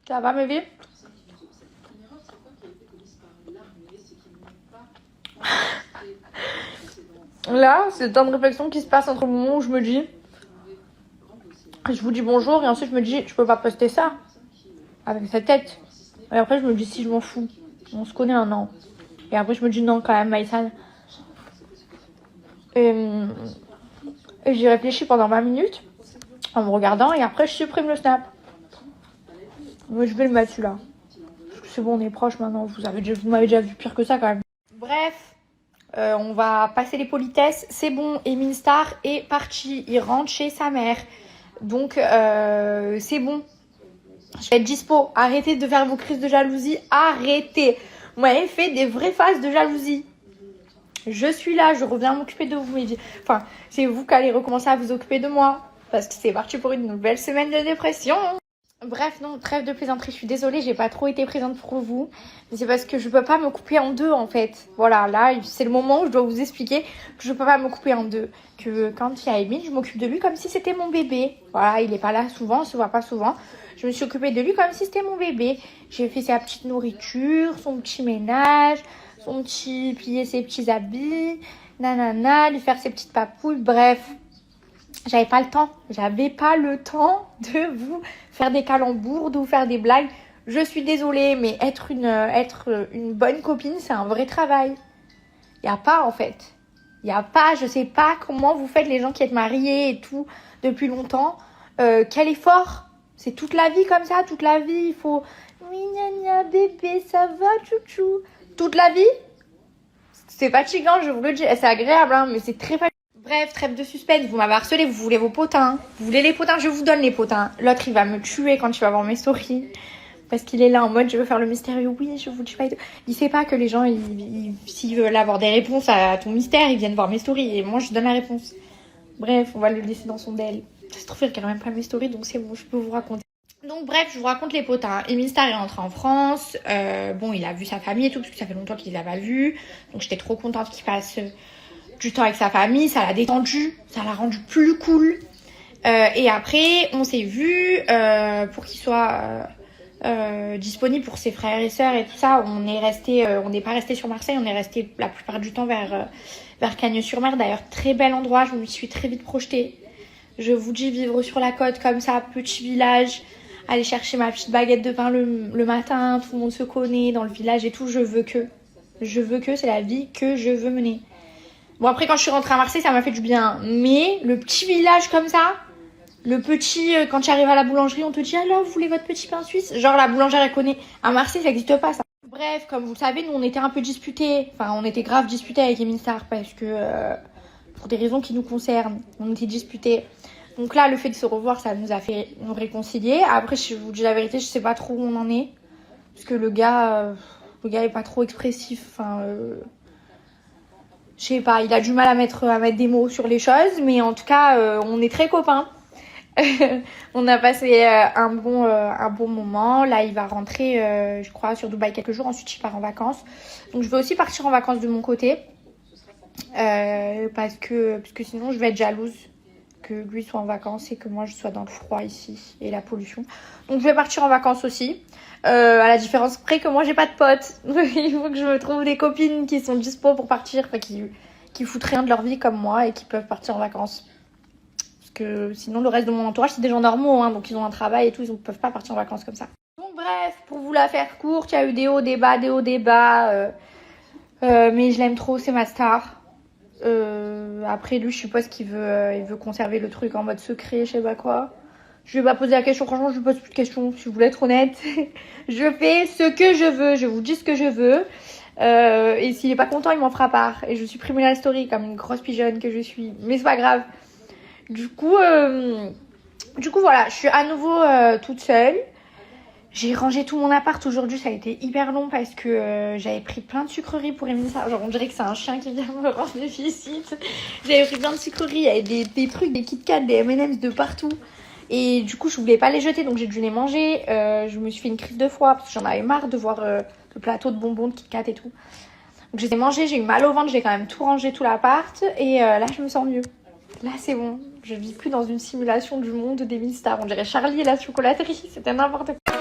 Ça va, bébé? Là, c'est le temps de réflexion qui se passe entre le moment où je me dis... Je vous dis bonjour et ensuite je me dis, je peux pas poster ça avec sa tête. Et après je me dis, si je m'en fous. On se connaît un an. Et après je me dis, non, quand même, Maïsan. Et j'y réfléchis pendant 20 minutes en me regardant et après je supprime le snap. Moi je vais le mettre celui-là. C'est bon, on est proches maintenant. Vous m'avez déjà vu pire que ça quand même. Bref, on va passer les politesses. C'est bon, Emile Star est parti. Il rentre chez sa mère. Donc c'est bon. Je vais être dispo. Arrêtez de faire vos crises de jalousie. Arrêtez. Vous m'avez fait des vraies phases de jalousie. Je suis là, je reviens m'occuper de vous. Enfin, c'est vous qui allez recommencer à vous occuper de moi. Parce que c'est parti pour une nouvelle semaine de dépression. Bref, non, trêve de plaisanterie. Je suis désolée, j'ai pas trop été présente pour vous. Mais c'est parce que je peux pas me couper en deux, en fait. Voilà, là, c'est le moment où je dois vous expliquer que je peux pas me couper en deux. Que quand il y a Emile, je m'occupe de lui comme si c'était mon bébé. Voilà, il est pas là souvent, on se voit pas souvent. Je me suis occupée de lui comme si c'était mon bébé. J'ai fait sa petite nourriture, son petit ménage, plier ses petits habits, nanana, lui faire ses petites papouilles, bref. J'avais pas le temps. J'avais pas le temps de vous faire des calembours, de vous faire des blagues. Je suis désolée, mais être une bonne copine, c'est un vrai travail. Y a pas, en fait. Y a pas, je sais pas comment vous faites les gens qui êtes mariés et tout depuis longtemps. Quel effort. C'est toute la vie comme ça, toute la vie. Il faut... Oui, gna gna, bébé, ça va, chouchou. Toute la vie. C'est fatigant, je vous le dis. C'est agréable, hein, mais c'est très fatigant. Bref, trêve de suspense, vous m'avez harcelé, vous voulez vos potins. Vous voulez les potins, je vous donne les potins. L'autre, il va me tuer quand il va voir mes stories. Parce qu'il est là en mode, je veux faire le mystérieux. Oui, je vous dis pas. Il sait pas que les gens, s'ils veulent avoir des réponses à ton mystère, ils viennent voir mes stories. Et moi, je donne la réponse. Bref, on va le laisser dans son DL. Ça se trouve, il regarde même pas mes stories, donc c'est bon, je peux vous raconter. Donc bref, je vous raconte les potins. Emile Star est rentré en France. Bon, il a vu sa famille et tout, parce que ça fait longtemps qu'il les a pas vus. Donc j'étais trop contente qu'il passe... du temps avec sa famille, ça l'a détendu, ça l'a rendu plus cool. Et après, on s'est vu pour qu'il soit disponible pour ses frères et sœurs et tout ça. On n'est pas resté sur Marseille, on est resté la plupart du temps vers Cagnes-sur-Mer. D'ailleurs, très bel endroit, je me suis très vite projetée. Je vous dis, vivre sur la côte comme ça, petit village, aller chercher ma petite baguette de pain le matin, tout le monde se connaît dans le village et tout. Je veux que, c'est la vie que je veux mener. Bon, après, quand je suis rentrée à Marseille, ça m'a fait du bien. Mais le petit village comme ça, quand tu arrives à la boulangerie, on te dit « Alors, vous voulez votre petit pain suisse ?» Genre, la boulangère, elle connaît. À Marseille, ça n'existe pas, ça. Bref, comme vous le savez, nous, on était un peu disputés. Enfin, on était grave disputés avec Emile Star parce que, pour des raisons qui nous concernent, on était disputés. Donc là, le fait de se revoir, ça nous a fait nous réconcilier. Après, je vous dis la vérité, je sais pas trop où on en est. Parce que le gars est pas trop expressif. Enfin... je sais pas, il a du mal à mettre des mots sur les choses, mais en tout cas, on est très copains. On a passé un bon moment. Là, il va rentrer, je crois, sur Dubaï quelques jours. Ensuite, il part en vacances. Donc, je vais aussi partir en vacances de mon côté. Parce que sinon, je vais être jalouse que lui soit en vacances et que moi, je sois dans le froid ici et la pollution. Donc, je vais partir en vacances aussi. À la différence près que moi j'ai pas de potes. Il faut que je me trouve des copines qui sont dispo pour partir, enfin, qui foutent rien de leur vie comme moi et qui peuvent partir en vacances. Parce que sinon le reste de mon entourage c'est des gens normaux, hein, donc ils ont un travail et tout, ils ne peuvent pas partir en vacances comme ça. Donc bref, pour vous la faire courte, il y a eu des hauts, des bas, mais je l'aime trop, c'est ma star. Après lui je suppose qu'il veut conserver le truc en mode secret, je sais pas quoi. Je vais pas poser la question, franchement, je pose plus de questions, si vous voulez être honnête. Je fais ce que je veux, je vous dis ce que je veux. Et s'il est pas content, il m'en fera part. Et je supprimerai la story comme une grosse pigeonne que je suis. Mais c'est pas grave. Du coup, voilà, je suis à nouveau toute seule. J'ai rangé tout mon appart aujourd'hui, ça a été hyper long parce que j'avais pris plein de sucreries pour Emile. Genre, on dirait que c'est un chien qui vient me rendre visite. J'avais pris plein de sucreries, il y avait des trucs, des Kit Kat, des M&M's de partout. Et du coup, je voulais pas les jeter, donc j'ai dû les manger. Je me suis fait une crise de foie parce que j'en avais marre de voir le plateau de bonbons de Kit Kat et tout. Donc je les ai mangés, j'ai eu mal au ventre, j'ai quand même tout rangé, tout l'appart. Et là, je me sens mieux. Là, c'est bon. Je vis plus dans une simulation du monde d'Emile Star. On dirait Charlie et la chocolaterie, c'était n'importe quoi.